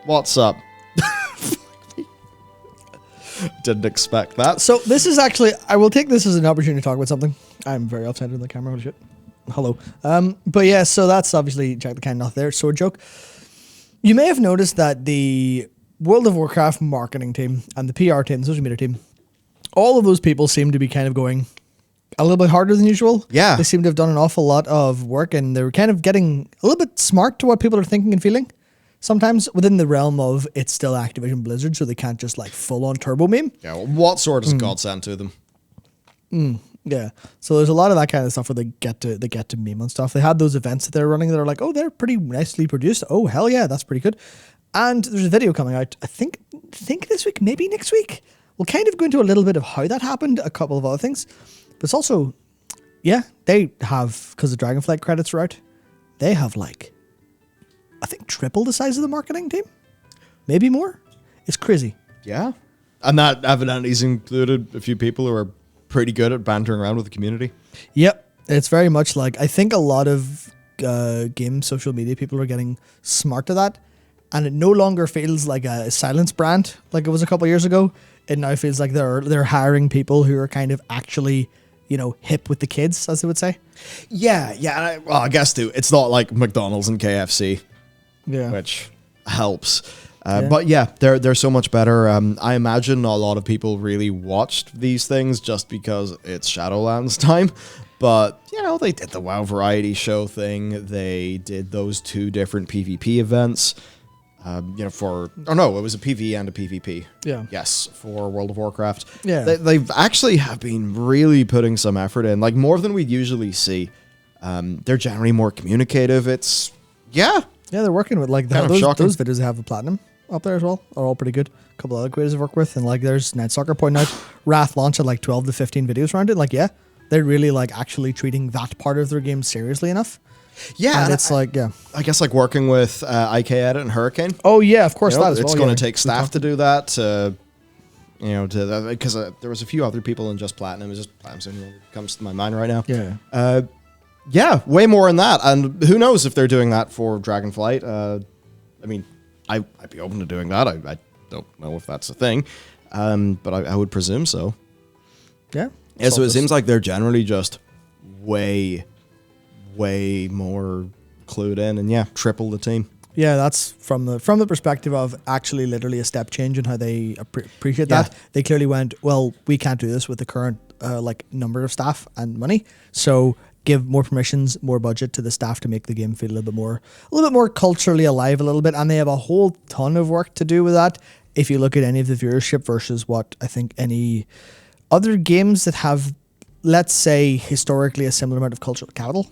What's up? Didn't expect that. So this is actually, I will take this as an opportunity to talk about something. I'm very upset in the camera. Holy shit. Hello. But yeah, so that's obviously Jack the Can not there. Sword joke. You may have noticed that the World of Warcraft marketing team and the PR team, the social media team, all of those people seem to be kind of going a little bit harder than usual. Yeah. They seem to have done an awful lot of work, and they're kind of getting a little bit smart to what people are thinking and feeling. Sometimes within the realm of it's still Activision Blizzard, so they can't just like full on turbo meme. Yeah, well, what sword has God sent to them? Yeah. So there's a lot of that kind of stuff where they get to meme and stuff. They had those events that they're running that are like, oh, they're pretty nicely produced. Oh, hell yeah, that's pretty good. And there's a video coming out, I think this week, maybe next week. We'll kind of go into a little bit of how that happened, a couple of other things. But it's also, yeah, they have, because the Dragonflight credits are out, they have like, I think triple the size of the marketing team. Maybe more. It's crazy. Yeah. And that evidently has included a few people who are pretty good at bantering around with the community. Yep. It's very much like, I think a lot of game social media people are getting smart to that. And it no longer feels like a silence brand like it was a couple of years ago. It now feels like they're hiring people who are kind of actually, you know, hip with the kids, as they would say. Yeah. And I guess too, it's not like McDonald's and KFC, Yeah. which helps. But yeah, they're so much better. I imagine a lot of people really watched these things just because it's Shadowlands time. But, you know, they did the WoW variety show thing. They did those 2 different PvP events. It was a PvE and a PvP. Yeah. Yes, for World of Warcraft. Yeah. They've actually have been really putting some effort in, like more than we'd usually see. They're generally more communicative. Yeah, they're working with like Kind of those shocking. videos have a platinum up there as well. Are all pretty good. A couple other creators I've worked with, and like there's Ned Soccer pointing out Wrath launched at like 12 to 15 videos around it. Like, yeah, they're really like actually treating that part of their game seriously enough. Yeah, And it's like, yeah. I guess like working with IK Edit and Hurricane. Oh yeah, of course You know, that as well. it's going yeah. to take staff to do that. Because there was a few other people in Just Platinum. It's just Platinum's the only one that comes to my mind right now. Yeah. Yeah, way more in that. And who knows if they're doing that for Dragonflight. I mean, I'd be open to doing that. I don't know if that's a thing. But I would presume so. Yeah. Yeah, so it seems like they're generally just way more clued in. And yeah, triple the team. Yeah, that's from the perspective of actually literally a step change in how they appreciate that. Yeah. They clearly went, well, we can't do this with the current number of staff and money. So give more permissions, more budget to the staff to make the game feel a little bit more culturally alive a little bit. And they have a whole ton of work to do with that. If you look at any of the viewership versus what I think any other games that have, let's say, historically a similar amount of cultural capital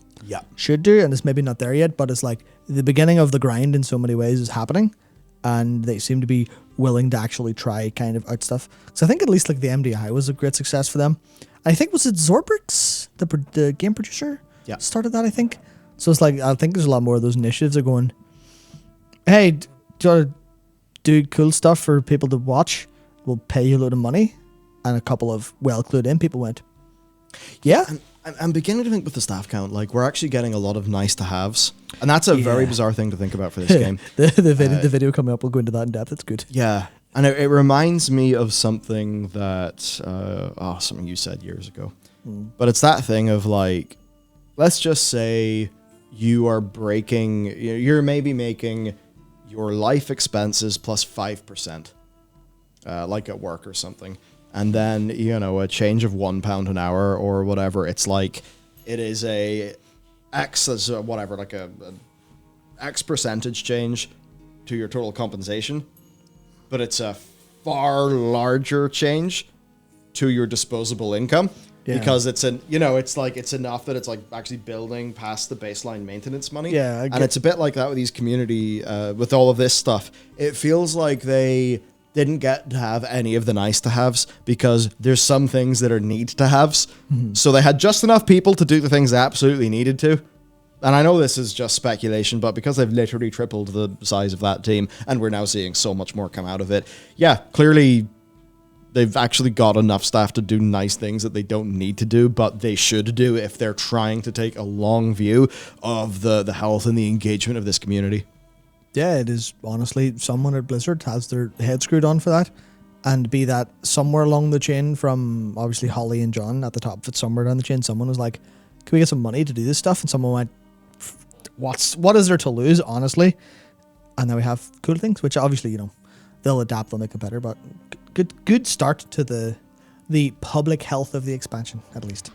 should do, and it's maybe not there yet, but it's like the beginning of the grind in so many ways is happening, and they seem to be willing to actually try kind of out stuff. So I think at least like the MDI was a great success for them. I think, was it Zorbrix, the game producer, started that, I think. So it's like, I think there's a lot more of those initiatives are going, hey, do you want to do cool stuff for people to watch? We'll pay you a load of money. And a couple of clued in people went, yeah. I'm beginning to think with the staff count, like we're actually getting a lot of nice to haves, and that's a very bizarre thing to think about for this game. the video coming up, we'll go into that in depth. It's good. Yeah, and it reminds me of something that something you said years ago, but it's that thing of like, let's just say you're maybe making your life expenses plus 5%, like at work or something. And then, a change of £1 an hour or whatever, it's like, it is a X, whatever, like a X percentage change to your total compensation. But it's a far larger change to your disposable income. Yeah. Because it's it's enough that it's like actually building past the baseline maintenance money. Yeah. And it's a bit like that with these community, with all of this stuff. It feels like they didn't get to have any of the nice to haves because there's some things that are need to haves. Mm-hmm. So they had just enough people to do the things they absolutely needed to. And I know this is just speculation, but because they've literally tripled the size of that team and we're now seeing so much more come out of it, yeah, clearly they've actually got enough staff to do nice things that they don't need to do, but they should do if they're trying to take a long view of the health and the engagement of this community. Yeah, it is honestly someone at Blizzard has their head screwed on for that, and be that somewhere along the chain from obviously Holly and John at the top of it, somewhere down the chain, someone was like, "Can we get some money to do this stuff?" And someone went, "What is there to lose, honestly?" And then we have cool things, which obviously they'll adapt, they'll make it better, but good start to the public health of the expansion at least.